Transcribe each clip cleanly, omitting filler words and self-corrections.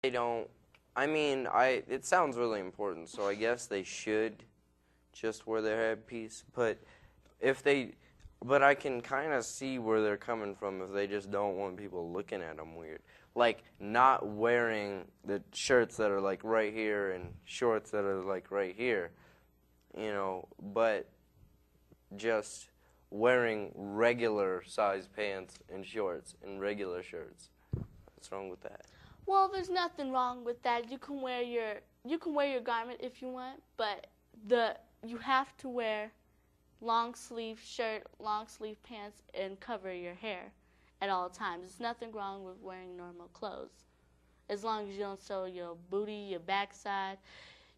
They don't. I mean, it sounds really important, so I guess they should just wear their headpiece. But if they, but I can kind of see where they're coming from if they just don't want people looking at them weird. Like not wearing the shirts that are like right here and shorts that are like right here, but just wearing regular size pants and shorts and regular shirts. What's wrong with that? Well, there's nothing wrong with that. You can wear your garment if you want, but you have to wear long sleeve shirt, long sleeve pants, and cover your hair at all times. There's nothing wrong with wearing normal clothes, as long as you don't show your booty, your backside,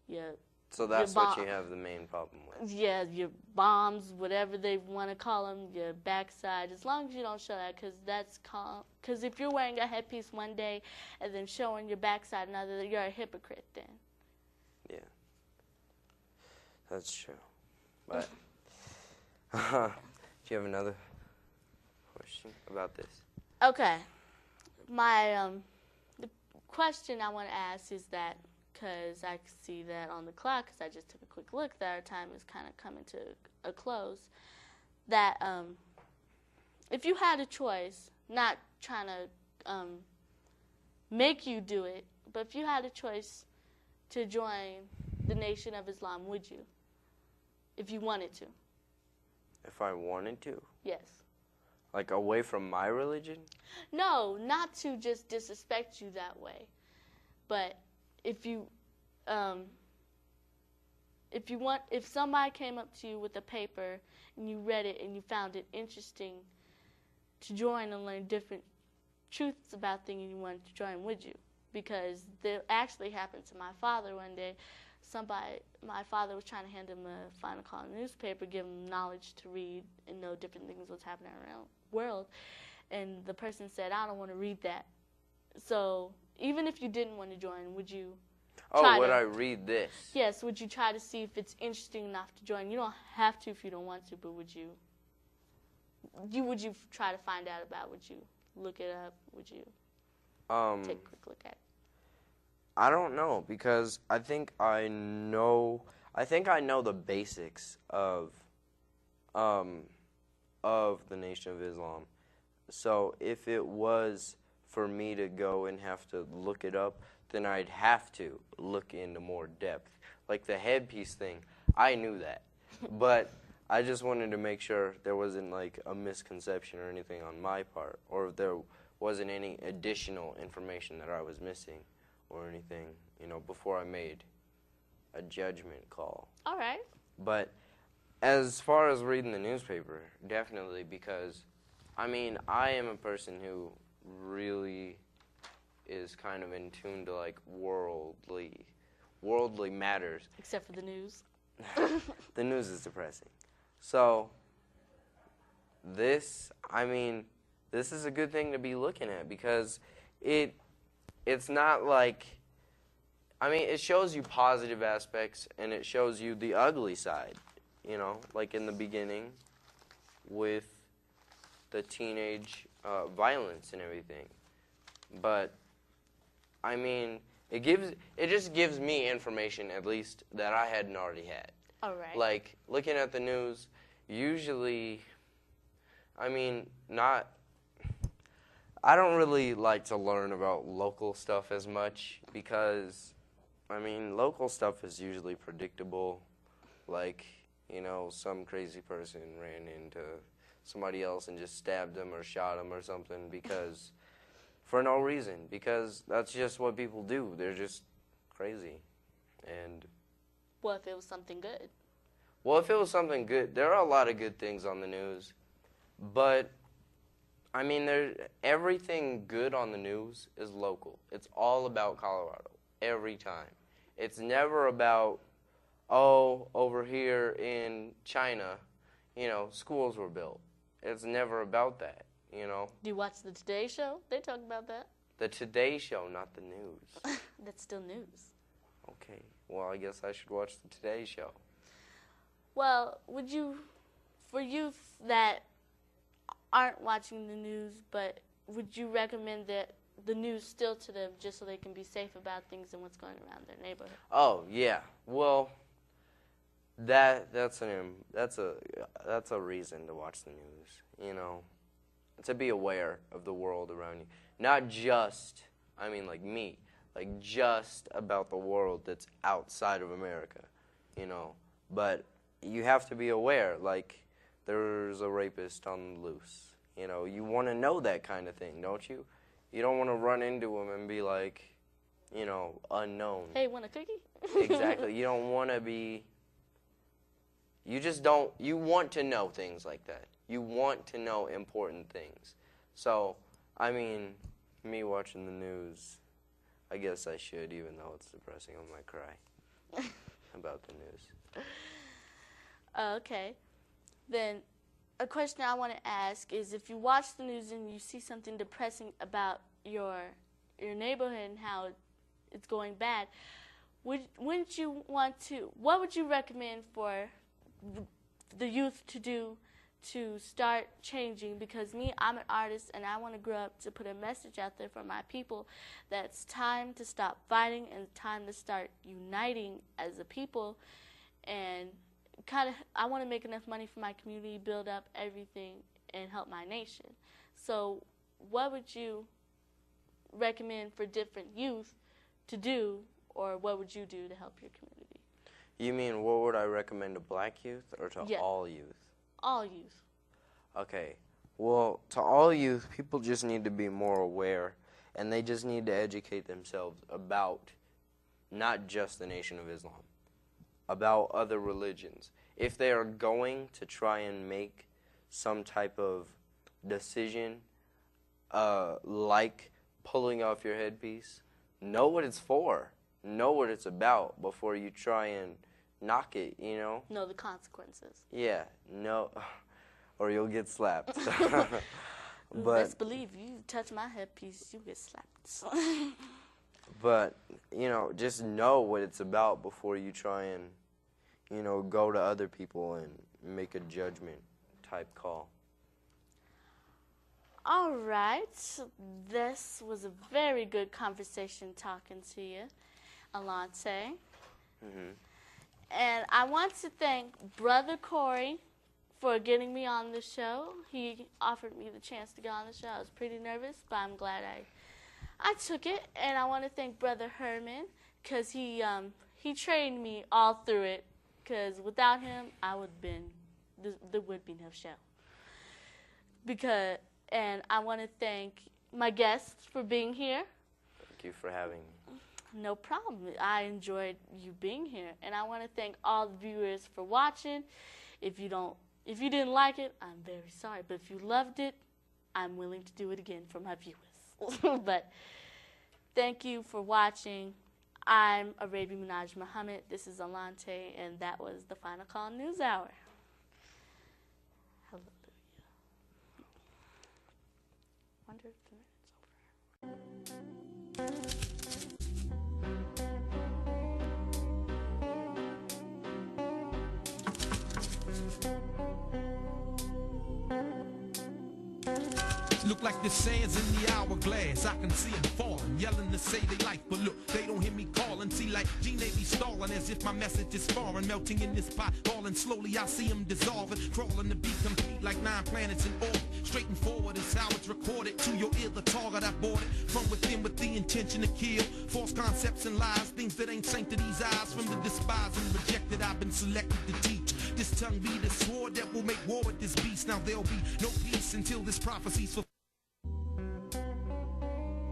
your. So that's what you have the main problem with. Yeah, your bombs, whatever they want to call them, your backside. As long as you don't show that, because if you're wearing a headpiece one day and then showing your backside another, you're a hypocrite then. Yeah, that's true. But do you have another question about this? Okay, the question I want to ask is that, because I see that on the clock, because I just took a quick look, that our time is kind of coming to a close, that if you had a choice, not trying to make you do it, but if you had a choice to join the Nation of Islam, would you? If you wanted to. If I wanted to? Yes. Like away from my religion? No, not to just disrespect you that way, but if somebody came up to you with a paper and you read it and you found it interesting to join and learn different truths about things and you wanted to join, would you? Because that actually happened to my father one day. My father was trying to hand him a Final Call newspaper, give him knowledge to read and know different things what's happening around the world. And the person said, I don't want to read that. So even if you didn't want to join, would you would I read this? Yes, would you try to see if it's interesting enough to join? You don't have to if you don't want to, but would you try to find out about it? Would you look it up? Would you take a quick look at it? I don't know, because I think I know the basics of the Nation of Islam. So if it was for me to go and have to look it up, then I'd have to look into more depth. Like the headpiece thing, I knew that. But I just wanted to make sure there wasn't like a misconception or anything on my part, or if there wasn't any additional information that I was missing or anything, before I made a judgment call. All right. But as far as reading the newspaper, definitely, because, I am a person who really is kind of in tune to like worldly matters. Except for the news. The news is depressing. So this is a good thing to be looking at, because it's not like, it shows you positive aspects and it shows you the ugly side, like in the beginning with the teenage violence and everything. But it just gives me information, at least, that I hadn't already had. All right. Like looking at the news, usually, I don't really like to learn about local stuff as much, because local stuff is usually predictable. Like, some crazy person ran into somebody else and just stabbed them or shot them or something for no reason, because that's just what people do. They're just crazy. And what if it was something good? Well, if it was something good, there are a lot of good things on the news, but everything good on the news is local. It's all about Colorado every time. It's never about, over here in China, schools were built. It's never about that, Do you watch the Today Show? They talk about that. The Today Show, not the news. That's still news. Okay, well, I guess I should watch the Today Show. Well, for youth that aren't watching the news, but would you recommend that the news still to them just so they can be safe about things and what's going around their neighborhood? Oh yeah. Well, that's a reason to watch the news. You know, to be aware of the world around you, not just, I mean, like me, like just about the world that's outside of America. You know, but you have to be aware. Like, there's a rapist on the loose. You know, you want to know that kind of thing, don't you? You don't want to run into him and be like, you know, unknown. Hey, want a cookie? Exactly. You don't want to be, you just don't, you want to know things like that. You want to know important things. So, I mean, me watching the news, I guess I should, even though it's depressing. I might cry about the news. Okay. Then a question I want to ask is, if you watch the news and you see something depressing about your neighborhood and how it's going bad, wouldn't you want to, what would you recommend for the youth to do to start changing? Because me, I'm an artist, and I want to grow up to put a message out there for my people that it's time to stop fighting and time to start uniting as a people, and I want to make enough money for my community, build up everything, and help my nation. So what would you recommend for different youth to do, or what would you do to help your community? You mean, what would I recommend to black youth or to all youth? All youth. Okay. Well, to all youth, people just need to be more aware, and they just need to educate themselves about not just the Nation of Islam, about other religions. If they are going to try and make some type of decision, like pulling off your headpiece, know what it's for. Know what it's about before you try and knock it, you know? Know the consequences. Yeah, no, or you'll get slapped. But best believe you touch my headpiece, you get slapped. But, you know, just know what it's about before you try and, you know, go to other people and make a judgment type call. All right. This was a very good conversation talking to you, Alante. Mm-hmm. And I want to thank Brother Corey for getting me on the show. He offered me the chance to get on the show. I was pretty nervous, but I'm glad I took it. And I want to thank Brother Herman, because he trained me all through it, because without him, I would have been, there would be no show. And I want to thank my guests for being here. Thank you for having me. No problem. I enjoyed you being here. And I want to thank all the viewers for watching. If you didn't like it, I'm very sorry. But if you loved it, I'm willing to do it again for my viewers. But thank you for watching. I'm Arabia Munajj Muhammad. This is Alante, and that was the Final Call News Hour. Hallelujah. Wonder if the minute's over. Look like the sands in the hourglass. I can see them falling, yelling to say they like, but look, they don't hear me calling. See, like G, they be stalling as if my message is foreign. Melting in this pot, falling slowly, I see them dissolving. Crawling to be complete like 9 planets in orbit. Straight and forward is how it's recorded. To your ear, the target I boarded. From within with the intention to kill. False concepts and lies, things that ain't sank to these eyes. From the despised and rejected, I've been selected to teach. This tongue be the sword that will make war with this beast. Now there'll be no peace until this prophecy's fulfilled.